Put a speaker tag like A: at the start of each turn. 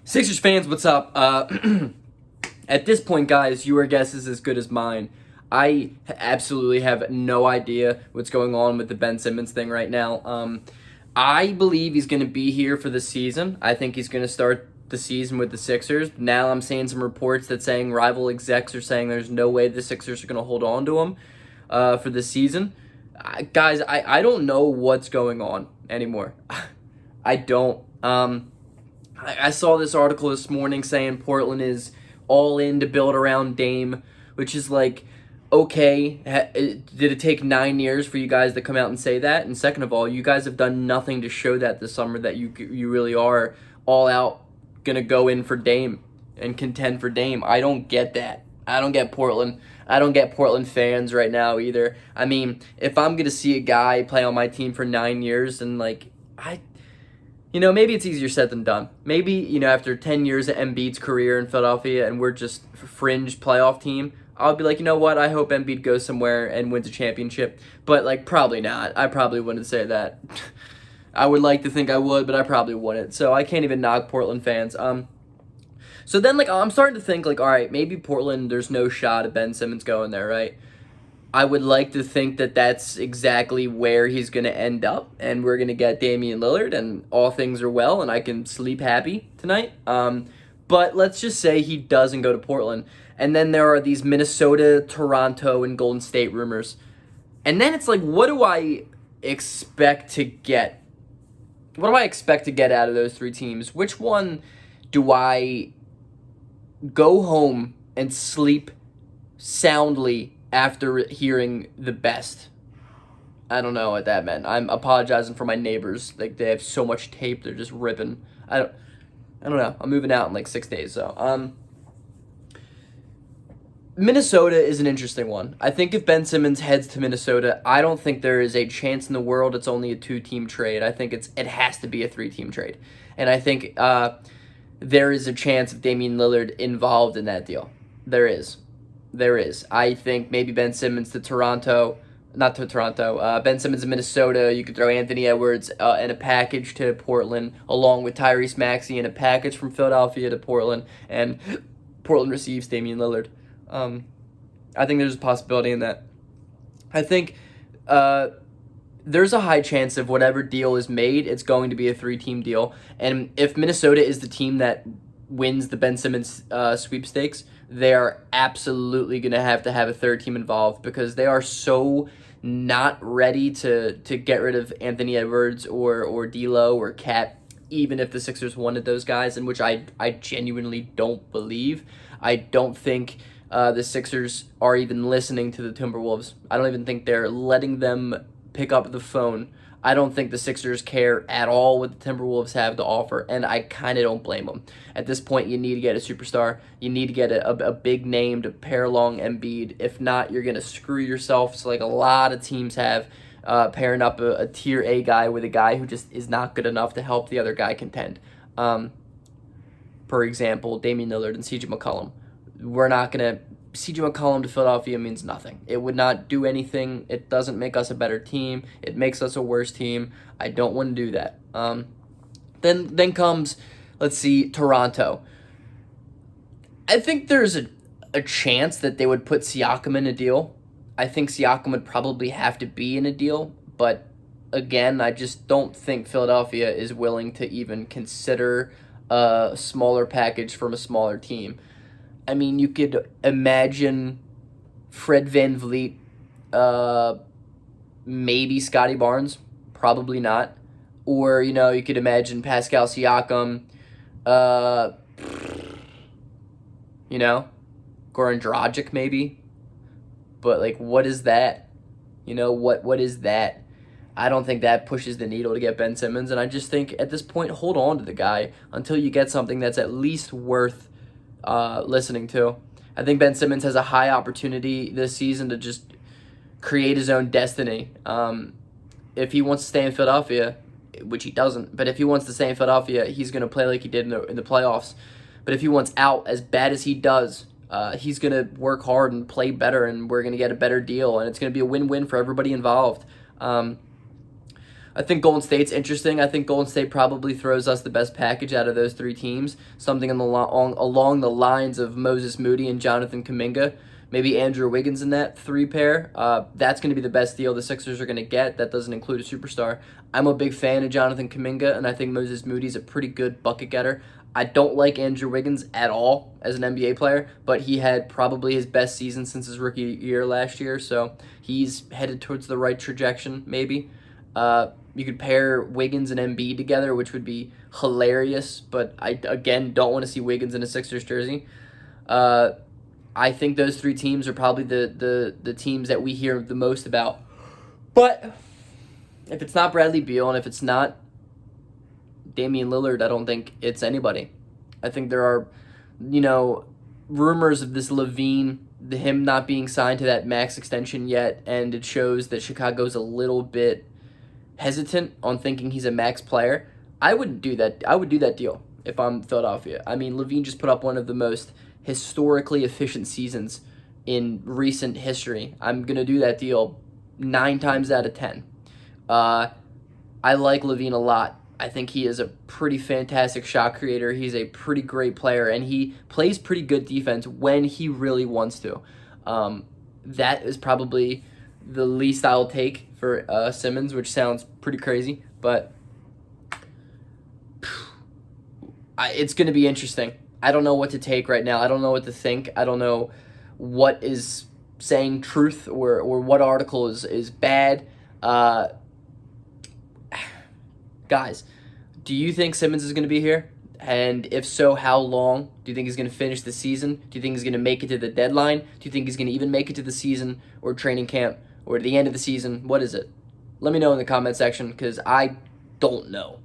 A: Sixers fans, what's up? At this point, guys, your guess is as good as mine. I absolutely have no idea what's going on with the Ben Simmons thing right now. I believe he's going to be here for the season. I think he's going to start the season with the Sixers. Now I'm seeing some reports that saying rival execs are saying there's no way the Sixers are going to hold on to him for the season. Guys, I don't know what's going on anymore. I don't. I saw this article this morning saying Portland is all in to build around Dame, which is like, okay, did it take 9 years for you guys to come out and say that? And second of all, you guys have done nothing to show that this summer that you really are all out gonna go in for Dame and contend for Dame. I don't get that. I don't get Portland. I don't get Portland fans right now either. I mean, if I'm gonna see a guy play on my team for 9 years and maybe it's easier said than done. Maybe, after 10 years of Embiid's career in Philadelphia and we're just a fringe playoff team, I'll be like, you know what, I hope Embiid goes somewhere and wins a championship. But, probably not. I probably wouldn't say that. I would like to think I would, but I probably wouldn't. So I can't even knock Portland fans. So then, I'm starting to think, all right, maybe Portland, there's no shot of Ben Simmons going there, right? I would like to think that that's exactly where he's going to end up, and we're going to get Damian Lillard, and all things are well, and I can sleep happy tonight. But let's just say he doesn't go to Portland, and then there are these Minnesota, Toronto, and Golden State rumors. And then it's like, what do I expect to get? What do I expect to get out of those three teams? Which one do I go home and sleep soundly after hearing the best? I don't know what that meant. I'm apologizing for my neighbors. They have so much tape, they're just ripping. I don't know. I'm moving out in 6 days, so Minnesota is an interesting one. I think if Ben Simmons heads to Minnesota, I don't think there is a chance in the world it's only a 2-team trade. I think it has to be a 3-team trade. And I think there is a chance of Damian Lillard involved in that deal. There is. I think maybe Ben Simmons to Toronto, not to Toronto, Ben Simmons to Minnesota. You could throw Anthony Edwards in a package to Portland, along with Tyrese Maxey in a package from Philadelphia to Portland, and Portland receives Damian Lillard. I think there's a possibility in that. I think there's a high chance of whatever deal is made, it's going to be a 3-team deal. And if Minnesota is the team that wins the Ben Simmons sweepstakes, they are absolutely going to have a third team involved, because they are so not ready to get rid of Anthony Edwards or D'Lo or Cat, even if the Sixers wanted those guys, in which I genuinely don't believe. I don't think the Sixers are even listening to the Timberwolves. I don't even think they're letting them pick up the phone. I don't think the Sixers care at all what the Timberwolves have to offer, and I kind of don't blame them. At this point, you need to get a superstar. You need to get a big name to pair along Embiid. If not, you're going to screw yourself. So a lot of teams have, pairing up a tier A guy with a guy who just is not good enough to help the other guy contend. For example, Damian Lillard and CJ McCollum. We're not going to... CJ McCollum to Philadelphia means nothing. It would not do anything. It doesn't make us a better team. It makes us a worse team. I don't want to do that. Then comes, let's see, Toronto. I think there's a chance that they would put Siakam in a deal. I think Siakam would probably have to be in a deal, but again, I just don't think Philadelphia is willing to even consider a smaller package from a smaller team. I mean, you could imagine Fred VanVleet, maybe Scotty Barnes, probably not. Or, you could imagine Pascal Siakam, Goran Dragic maybe. But, what is that? What is that? I don't think that pushes the needle to get Ben Simmons. And I just think, at this point, hold on to the guy until you get something that's at least worth listening to. I think Ben Simmons has a high opportunity this season to just create his own destiny. If he wants to stay in Philadelphia, which he doesn't, but if he wants to stay in Philadelphia, he's going to play like he did in the playoffs. But if he wants out as bad as he does, he's going to work hard and play better, and we're going to get a better deal, and it's going to be a win-win for everybody involved. I think Golden State's interesting. I think Golden State probably throws us the best package out of those three teams. Something along the lines of Moses Moody and Jonathan Kuminga. Maybe Andrew Wiggins in that three pair. That's going to be the best deal the Sixers are going to get. That doesn't include a superstar. I'm a big fan of Jonathan Kuminga, and I think Moses Moody's a pretty good bucket getter. I don't like Andrew Wiggins at all as an NBA player, but he had probably his best season since his rookie year last year, so he's headed towards the right trajectory, maybe. You could pair Wiggins and Embiid together, which would be hilarious, but I, again, don't want to see Wiggins in a Sixers jersey. I think those three teams are probably the teams that we hear the most about. But if it's not Bradley Beal and if it's not Damian Lillard, I don't think it's anybody. I think there are, rumors of this LaVine, him not being signed to that max extension yet, and it shows that Chicago's a little bit hesitant on thinking he's a max player. I wouldn't do that. I would do that deal if I'm Philadelphia. I mean, LaVine just put up one of the most historically efficient seasons in recent history. I'm going to do that deal 9 times out of 10. I like LaVine a lot. I think he is a pretty fantastic shot creator. He's a pretty great player, and he plays pretty good defense when he really wants to. That is probably the least I'll take for Simmons, which sounds pretty crazy, but it's going to be interesting. I don't know what to take right now. I don't know what to think. I don't know what is saying truth or what article is bad. Guys, do you think Simmons is going to be here? And if so, how long? Do you think he's going to finish the season? Do you think he's going to make it to the deadline? Do you think he's going to even make it to the season or training camp or the end of the season? What is it? Let me know in the comment section because I don't know.